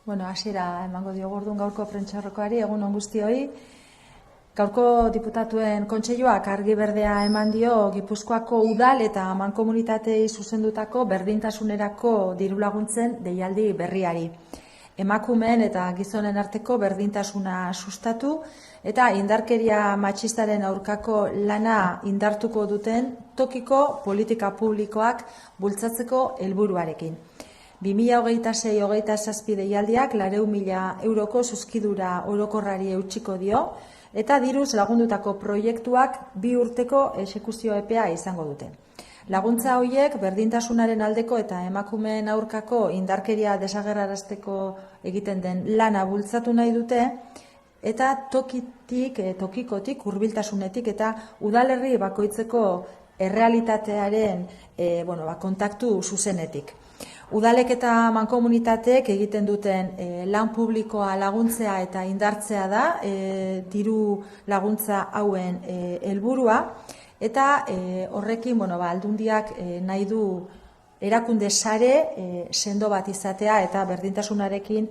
Bueno, hasiera emango diogu orduan gaurko prentsaurrekoari, egun on guztioi. Gaurko diputatuen kontseiluak argi berdea eman dio Gipuzkoako udal eta mankomunitatei zuzendutako berdintasunerako dirulaguntzen deialdi berriari. Emakumeen eta gizonen arteko berdintasuna sustatu eta indarkeria matxistaren aurkako lana indartuko duten tokiko politika publikoak bultzatzeko helburuarekin. 2026-27 deialdiak 400.000 euroko zuzkidura orokorrari eutsiko dio, eta diruz lagundutako proiektuak 2 urteko exekuzio epea izango dute. Laguntza horiek berdintasunaren aldeko eta emakumeen aurkako indarkeria desagerrarazteko egiten den lana bultzatu nahi dute, eta tokikotik, hurbiltasunetik eta udalerri bakoitzeko errealitatearen kontaktu zuzenetik. Udalek eta mankomunitateek egiten duten lan publikoa laguntzea eta indartzea da diru laguntza hauen helburua, eta horrekin aldundiak nahi du erakunde sare sendo bat izatea eta berdintasunarekin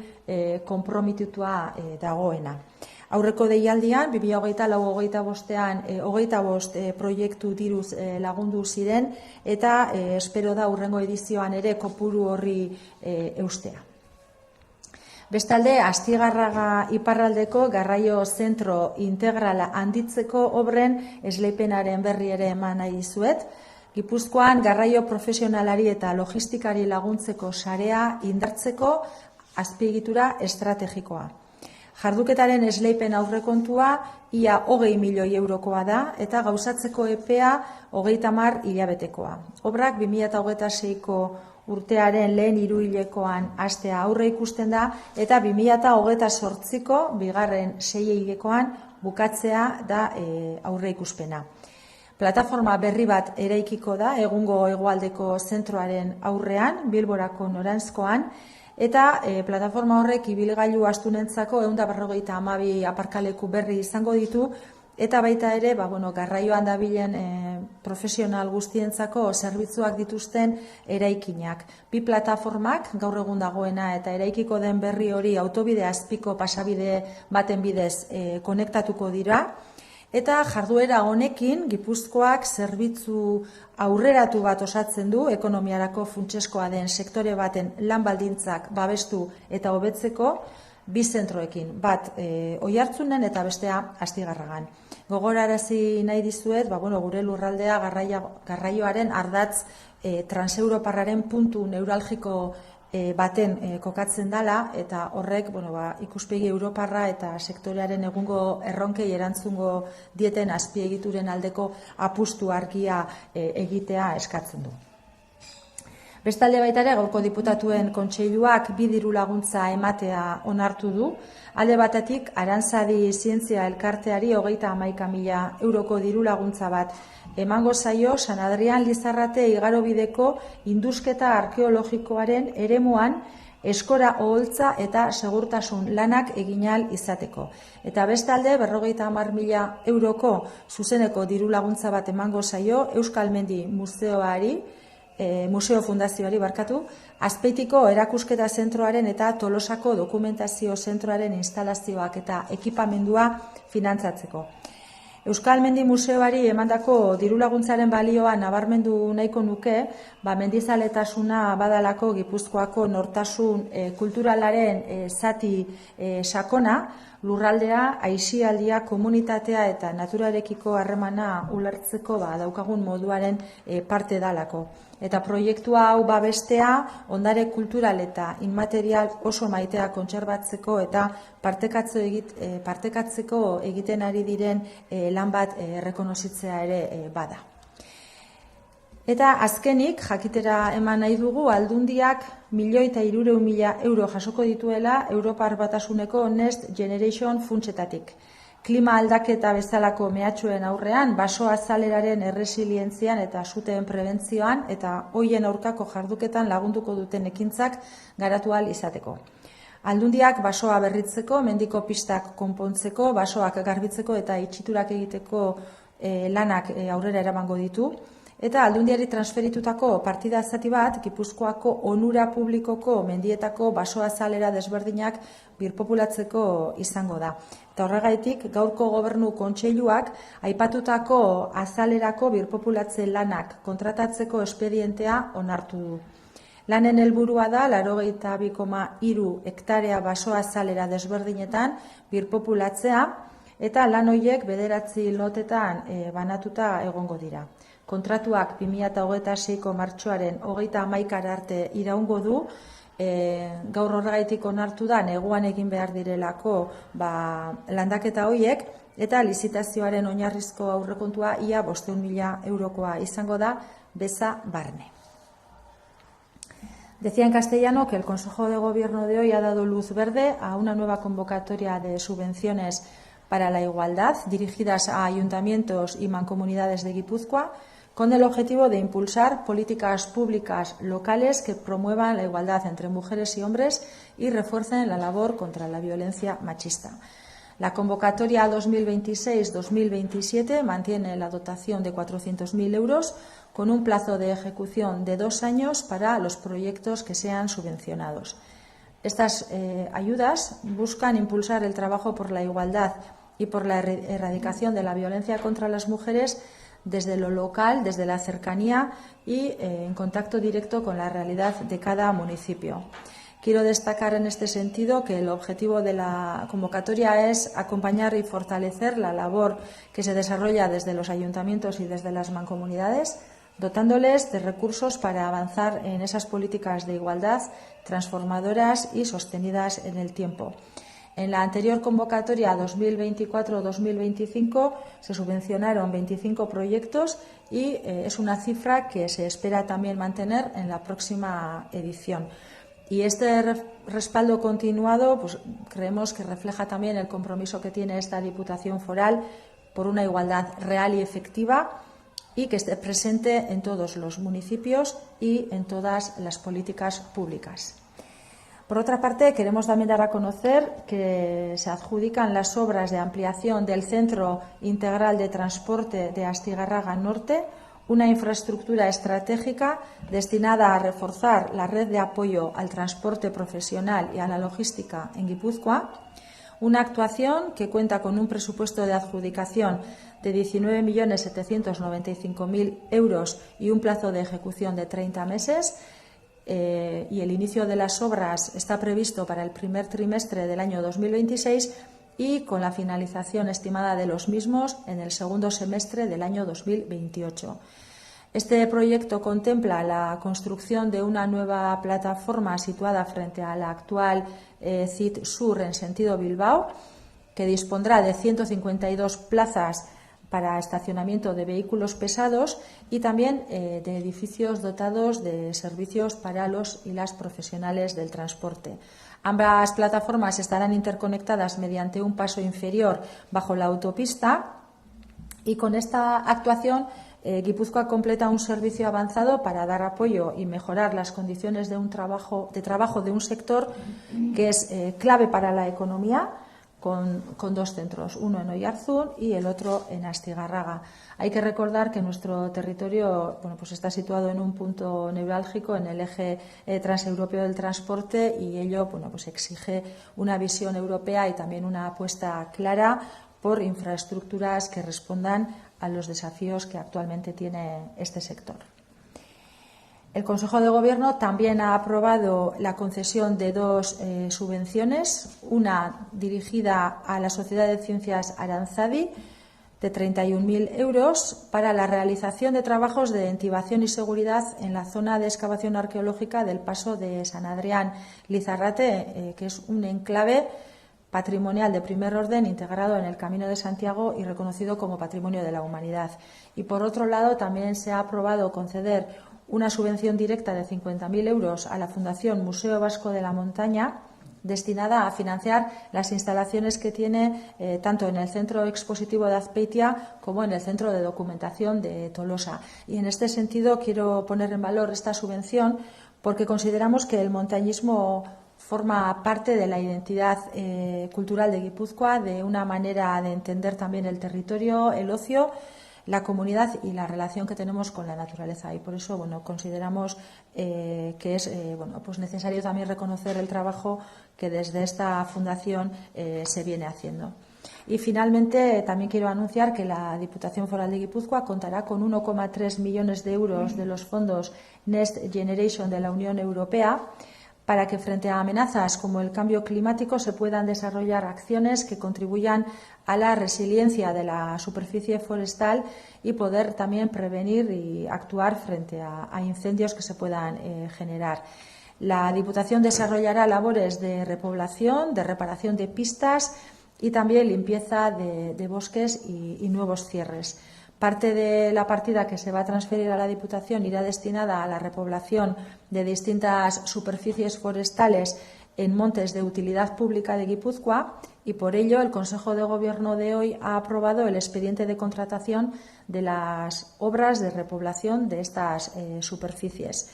konprometitua dagoena. Aurreko deialdian, 2024-25-ean 25 proiektu diruz lagundu ziren, eta espero da hurrengo edizioan ere kopuru horri eustea. Bestalde, Astigarraga iparraldeko garraio zentro integrala handitzeko obren esleipenaren berri ere eman nahi dizuet. Gipuzkoan garraio profesionalari eta logistikari laguntzeko sarea indartzeko azpiegitura estrategikoa. Jarduketaren esleipen aurrekontua ia 20 milioi eurokoa da eta gauzatzeko epea 30 hilabetekoa. Obrak 2026ko urtearen lehen hiruhilekoan hastea aurre ikusten da eta 2028ko bigarren seihilekoan bukatzea da aurre ikuspena. Plataforma berri bat eraikiko da egungo hegoaldeko zentroaren aurrean, Bilborako noranzkoan, eta plataforma horrek ibilgailu astunentzako 152 aparkaleku berri izango ditu, eta baita ere garraioan dabilen profesional guztientzako zerbitzuak dituzten eraikinak. 2 plataformak, gaur egun dagoena eta eraikiko den berri hori autobide azpiko pasabide baten bidez konektatuko dira, eta jarduera honekin Gipuzkoak zerbitzu aurreratu bat osatzen du ekonomiarako funtseskoa den sektore baten lan baldintzak babestu eta hobetzeko 2 zentroekin, bat Oiartzunen eta bestea Astigarragan. Gogorarazi nahi dizuet, gure lurraldea garraioaren ardatz transeuroparraren puntu neuralgiko baten kokatzen dela, eta horrek ikuspegi europarra eta sektorearen egungo erronkei erantzungo dieten azpiegituren aldeko apustu argia egitea eskatzen du. Bestalde baita ere, gaurko diputatuen kontseiluak 2 diru laguntza ematea onartu du. Alde batetik, Arantzadi Zientzia Elkarteari 31.000 euroko diru laguntza bat emango zaio San Adrian Lizarrate igarobideko indusketa arkeologikoaren eremuan eskora oholtza eta segurtasun lanak egin ahal izateko. Eta bestalde, 50.000 euroko zuzeneko diru laguntza bat emango zaio Euskalmendi Museo Fundazioari Azpeitiko erakusketa zentroaren eta Tolosako dokumentazio zentroaren instalazioak eta ekipamendua finantzatzeko. Euskalmendi Museoari emandako diru laguntzaren balioa nabarmendu nahiko nuke, mendizaletasuna badalako Gipuzkoako nortasun kulturalaren zati sakona, lurraldea, aisialdia, komunitatea eta naturarekiko harremana ulertzeko daukagun moduaren parte dalako. Eta proiektua hau babestea, ondare kultural eta inmaterial oso maitea kontserbatzeko eta partekatzeko egiten ari diren lan bat errekonozitzea ere bada. Eta azkenik, jakitera eman nahi dugu, aldundiak 1.300.000 euro jasoko dituela Europar Batasuneko Next Generation funtsetatik. Klima aldaketa bezalako mehatxuen aurrean, baso azaleraren erresilientzian eta suteen prebentzioan eta hoien aurkako jarduketan lagunduko duten ekintzak garatu ahal izateko. Aldundiak basoa berritzeko, mendiko pistak konpontzeko, basoak garbitzeko eta itxiturak egiteko lanak aurrera eramango ditu. eta Aldundiari transferitutako partida zati bat Gipuzkoako onura publikoko mendietako basoazalera desberdinak birpopulatzeko izango da. Eta horregaitik gaurko gobernu kontseiluak aipatutako azalerako birpopulatze lanak kontratatzeko espedientea onartu du. Lanen helburua da 82,3 hektarea basoazalera desberdinetan birpopulatzea, eta lan horiek 9 lotetan banatuta egongo dira. Kontratuak 2026ko martxoaren 31 arte iraungo du, gaur horregaitik onartu da neguan egin behar direlako landaketa horiek, eta lizitazioaren oinarrizko aurrekontua ia 500.000 eurokoa izango da beza barne. Decía en castellano que el Consejo de Gobierno de hoy ha dado luz verde a una nueva convocatoria de subvenciones para la igualdad dirigidas a ayuntamientos y mancomunidades de Guipúzcoa, con el objetivo de impulsar políticas públicas locales que promuevan la igualdad entre mujeres y hombres y refuercen la labor contra la violencia machista. La convocatoria 2026-2027 mantiene la dotación de 400.000 euros con un plazo de ejecución de 2 años para los proyectos que sean subvencionados. Estas ayudas buscan impulsar el trabajo por la igualdad y por la erradicación de la violencia contra las mujeres desde lo local, desde la cercanía y en contacto directo con la realidad de cada municipio. Quiero destacar en este sentido que el objetivo de la convocatoria es acompañar y fortalecer la labor que se desarrolla desde los ayuntamientos y desde las mancomunidades, dotándoles de recursos para avanzar en esas políticas de igualdad transformadoras y sostenidas en el tiempo. En la anterior convocatoria 2024-2025 se subvencionaron 25 proyectos y es una cifra que se espera también mantener en la próxima edición. Y este respaldo continuado, pues, creemos que refleja también el compromiso que tiene esta Diputación Foral por una igualdad real y efectiva y que esté presente en todos los municipios y en todas las políticas públicas. Por otra parte, queremos también dar a conocer que se adjudican las obras de ampliación del Centro Integral de Transporte de Astigarraga Norte, una infraestructura estratégica destinada a reforzar la red de apoyo al transporte profesional y a la logística en Guipúzcoa, una actuación que cuenta con un presupuesto de adjudicación de 19.795.000 euros y un plazo de ejecución de 30 meses, y el inicio de las obras está previsto para el primer trimestre del año 2026 y con la finalización estimada de los mismos en el segundo semestre del año 2028. Este proyecto contempla la construcción de una nueva plataforma situada frente a la actual CIT Sur en sentido Bilbao, que dispondrá de 152 plazas para estacionamiento de vehículos pesados y también de edificios dotados de servicios para los y las profesionales del transporte. Ambas plataformas estarán interconectadas mediante un paso inferior bajo la autopista y con esta actuación Guipúzcoa completa un servicio avanzado para dar apoyo y mejorar las condiciones de trabajo de un sector que es clave para la economía, con 2 centros, uno en Oiarzún y el otro en Astigarraga. Hay que recordar que nuestro territorio pues está situado en un punto neurálgico en el eje transeuropeo del transporte y ello pues exige una visión europea y también una apuesta clara por infraestructuras que respondan a los desafíos que actualmente tiene este sector. El Consejo de Gobierno también ha aprobado la concesión de 2 subvenciones, una dirigida a la Sociedad de Ciencias Aranzadi de 31.000 euros para la realización de trabajos de intibación y seguridad en la zona de excavación arqueológica del Paso de San Adrián Lizarrate, que es un enclave patrimonial de primer orden integrado en el Camino de Santiago y reconocido como Patrimonio de la Humanidad. Y por otro lado, también se ha aprobado conceder una subvención directa de 50.000 euros a la Fundación Museo Vasco de la Montaña, destinada a financiar las instalaciones que tiene tanto en el Centro Expositivo de Azpeitia como en el Centro de Documentación de Tolosa. Y en este sentido quiero poner en valor esta subvención porque consideramos que el montañismo forma parte de la identidad cultural de Guipúzcoa, de una manera de entender también el territorio, el ocio, la comunidad y la relación que tenemos con la naturaleza. Y por eso, bueno, consideramos que es pues necesario también reconocer el trabajo que desde esta fundación se viene haciendo. Y finalmente también quiero anunciar que la Diputación Foral de Guipúzcoa contará con 1,3 millones de euros de los fondos Next Generation de la Unión Europea para que frente a amenazas como el cambio climático se puedan desarrollar acciones que contribuyan a la resiliencia de la superficie forestal y poder también prevenir y actuar frente a incendios que se puedan generar. La Diputación desarrollará labores de repoblación, de reparación de pistas y también limpieza de bosques y nuevos cierres. Parte de la partida que se va a transferir a la Diputación irá destinada a la repoblación de distintas superficies forestales en montes de utilidad pública de Guipúzcoa y por ello el Consejo de Gobierno de hoy ha aprobado el expediente de contratación de las obras de repoblación de estas superficies.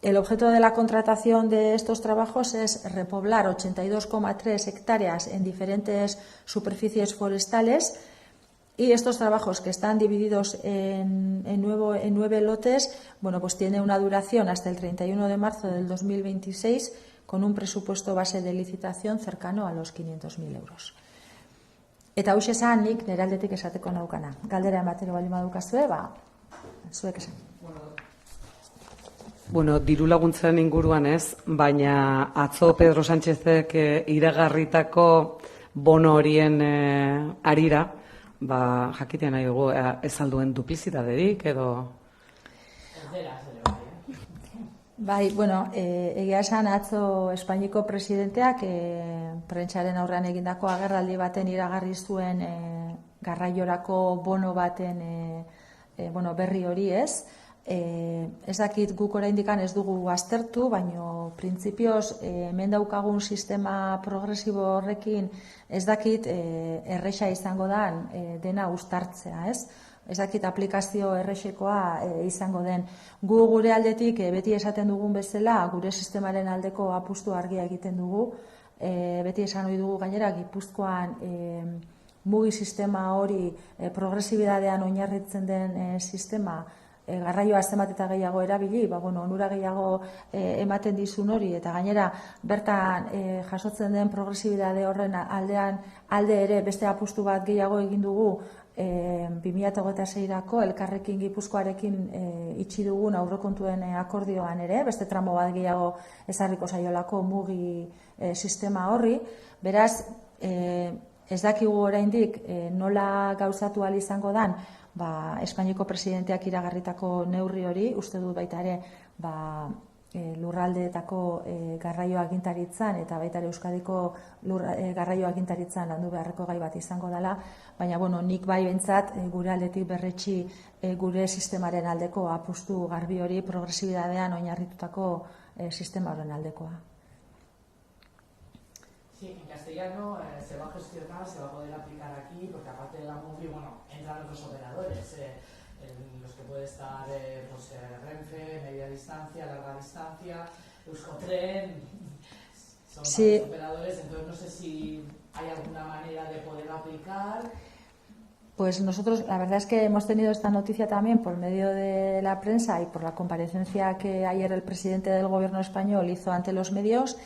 El objeto de la contratación de estos trabajos es repoblar 82,3 hectáreas en diferentes superficies forestales y estos trabajos que están divididos en 9 lotes, bueno, pues tiene una duración hasta el 31 de marzo del 2026 con un presupuesto base de licitación cercano a los 500.000 euros. Eta hauxe esan nik nire aldetik esateko naukana. Galdera ematero bali madukazue, zuek esan. Bueno, diru laguntzaren inguruan ez, baina atzo Pedro Sánchezek iragarritako bono horien harira, jakitea nahi dugu, ez alduen duplizitaterik edo... Bai, bueno, egia esan atzo Espainiako presidenteak prentsaren aurrean egindako agerraldi baten iragarri zuen garraiorako bono baten berri hori ez. Ez dakit guk oraindik ez dugu aztertu, baino printzipioz hemen daukagun sistema progresibo horrekin ez dakit erresa izango dan dena uztartzea, ez? Ez dakit aplikazio erresekoa izango den. Gu gure aldetik beti esaten dugun bezala, gure sistemaren aldeko apustu argia egiten dugu. Beti esan ohi dugu gainera Gipuzkoan mugi sistema hori progresibidadean oinarritzen den sistema garraioa zenbat eta gehiago erabili, onura gehiago ematen dizun hori, eta gainera bertan jasotzen den progresibidade horren alde ere beste apustu bat gehiago egin dugu 2026-rako elkarrekin Gipuzkoarekin itxi dugun aurrekontuen akordioan ere, beste tramo bat gehiago ezarriko zaiolako mugi sistema horri. Beraz, ez dakigu oraindik nola gauzatu ahal izango dan Espainiako presidenteak iragarritako neurri hori, uste dut baita ere lurraldeetako garraio agintaritzan eta baita ere Euskadiko garraio agintaritzan landu beharreko gai bat izango dela, baina nik bai behintzat gure aldetik berretsi gure sistemaren aldeko apustu garbi hori progresibidadean oinarritutako sistema horren aldekoa. Sí, en castellano se va a gestionar, se va a poder aplicar aquí, porque aparte de la MUFI, entran otros operadores, los que puede estar Renfe, media distancia, larga distancia, Euskotren, son varios operadores, entonces no sé si hay alguna manera de poder aplicar. Pues nosotros, la verdad es que hemos tenido esta noticia también por medio de la prensa y por la comparecencia que ayer el presidente del Gobierno español hizo ante los medios,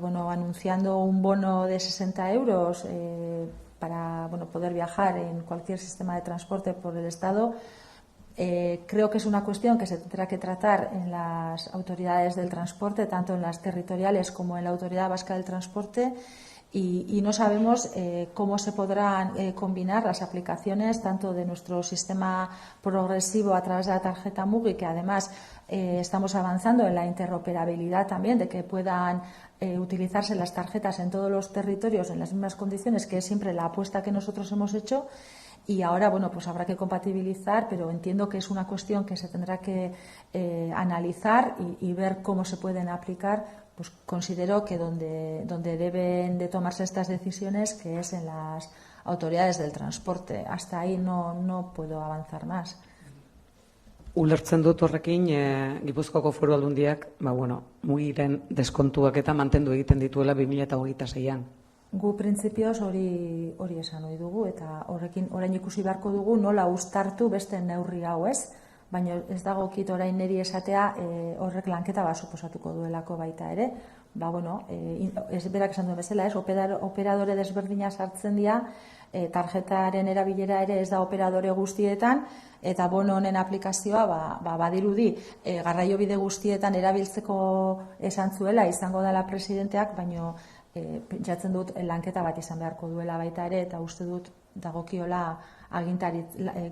anunciando un bono de 60 euros para poder viajar en cualquier sistema de transporte por el Estado. Creo que es una cuestión que se tendrá que tratar en las autoridades del transporte, tanto en las territoriales como en la Autoridad Vasca del Transporte, y no sabemos cómo se podrán combinar las aplicaciones tanto de nuestro sistema progresivo a través de la tarjeta MUGI, que además estamos avanzando en la interoperabilidad también, de que puedan utilizarse las tarjetas en todos los territorios en las mismas condiciones, que es siempre la apuesta que nosotros hemos hecho. Y ahora, pues habrá que compatibilizar, pero entiendo que es una cuestión que se tendrá que analizar y ver cómo se pueden aplicar. Pues considero que donde deben de tomarse estas decisiones, que es en las autoridades del transporte. Hasta ahí no puedo avanzar más. Ulertzen dut horrekin, Gipuzkoako Foru Aldundiak, mugiren deskontuak eta mantendu egiten dituela 2026an. Gu printzipioz hori esan ohi dugu, eta horrekin orain ikusi beharko dugu nola uztartu beste neurri hau, ez? Baina ez dagokit orain niri esatea horrek lanketa bat suposatuko duelako baita ere. Ba, bueno, ez berak esan duen bezala, ez? Operadore desberdina sartzen dira, tarjetaren erabilera ere ez da operadore guztietan, eta bono honen aplikazioa badirudi garraiobide guztietan erabiltzeko esan zuela izango dela presidenteak, baino pentsatzen dut lanketa bat izan beharko duela baita ere, eta uste dut dagokiola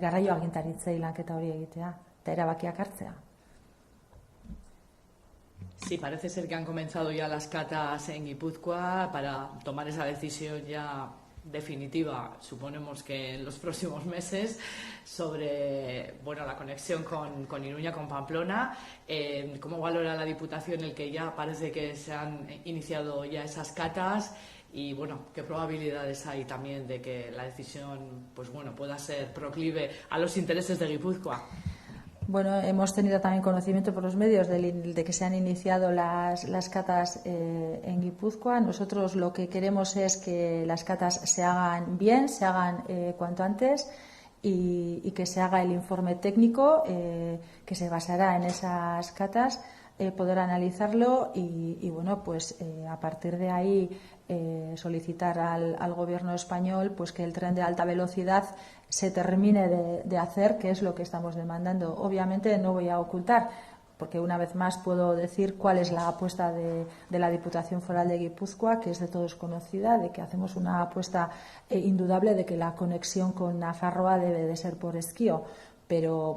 garraio agintaritzei lanketa hori egitea, eta erabakiak hartzea. Sí, parece ser que han comenzado ya las catas en Guipúzcoa para tomar esa decisión ya definitiva, suponemos que en los próximos meses, sobre la conexión con Iruña, con Pamplona. ¿Cómo valora la Diputación el que ya parece que se han iniciado ya esas catas? Y qué probabilidades hay también de que la decisión pueda ser proclive a los intereses de Guipúzcoa? Bueno, hemos tenido también conocimiento por los medios de que se han iniciado las catas en Guipúzcoa. Nosotros lo que queremos es que las catas se hagan bien, se hagan cuanto antes y que se haga el informe técnico que se basará en esas catas, poder analizarlo y a partir de ahí solicitar al Gobierno español pues que el tren de alta velocidad se termine de hacer, que es lo que estamos demandando. Obviamente no voy a ocultar, porque una vez más puedo decir cuál es la apuesta de la Diputación Foral de Guipúzcoa, que es de todos conocida, de que hacemos una apuesta indudable de que la conexión con Nafarroa debe de ser por Ezkio. Pero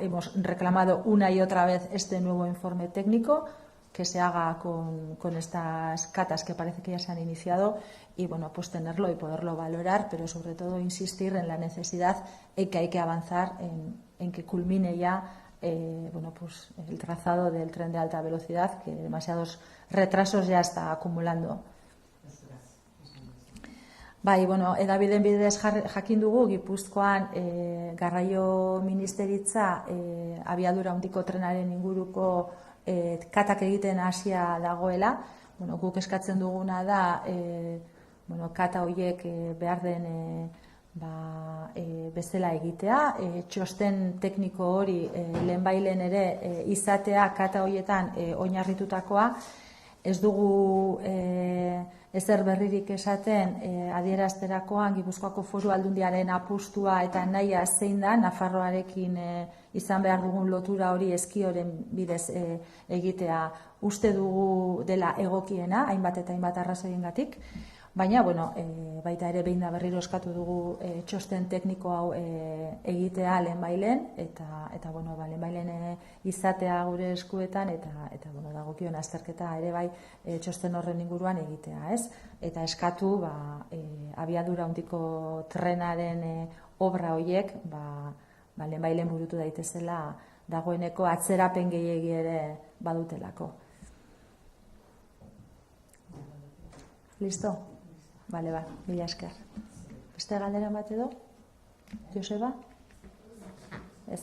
hemos reclamado una y otra vez este nuevo informe técnico que se haga con estas catas que parece que ya se han iniciado y tenerlo y poderlo valorar, pero sobre todo insistir en la necesidad en que hay que avanzar en que culmine ya el trazado del tren de alta velocidad, que demasiados retrasos ya está acumulando. Bai, edabideen bidez jakin dugu Gipuzkoan garraio ministeritza abiadura handiko trenaren inguruko katak egiten hasia dagoela. Guk eskatzen duguna da kata horiek behar den bezala egitea, txosten tekniko hori lehenbailen ere izatea kata horietan oinarritutakoa. Ez dugu ezer berririk esaten adierazterakoan Gipuzkoako Foru Aldundiaren apustua eta nahia zein da Nafarroarekin izan behar dugun lotura hori Ezkioren bidez egitea uste dugu dela egokiena, hainbat eta hainbat arrazoiengatik. Baina, baita ere behin da berriro eskatu dugu txosten tekniko hau egitea lehenbailen, eta lehenbailen izatea gure eskuetan, eta dagokion azterketa ere bai txosten horren inguruan egitea, ez? Eta eskatu, abiadura handiko trenaren obra horiek, lehenbailen burutu daitezela dagoeneko atzerapen gehiegi ere badutelako. Listo? Bale, mila esker. Beste galdera bat edo? Joseba? Ez.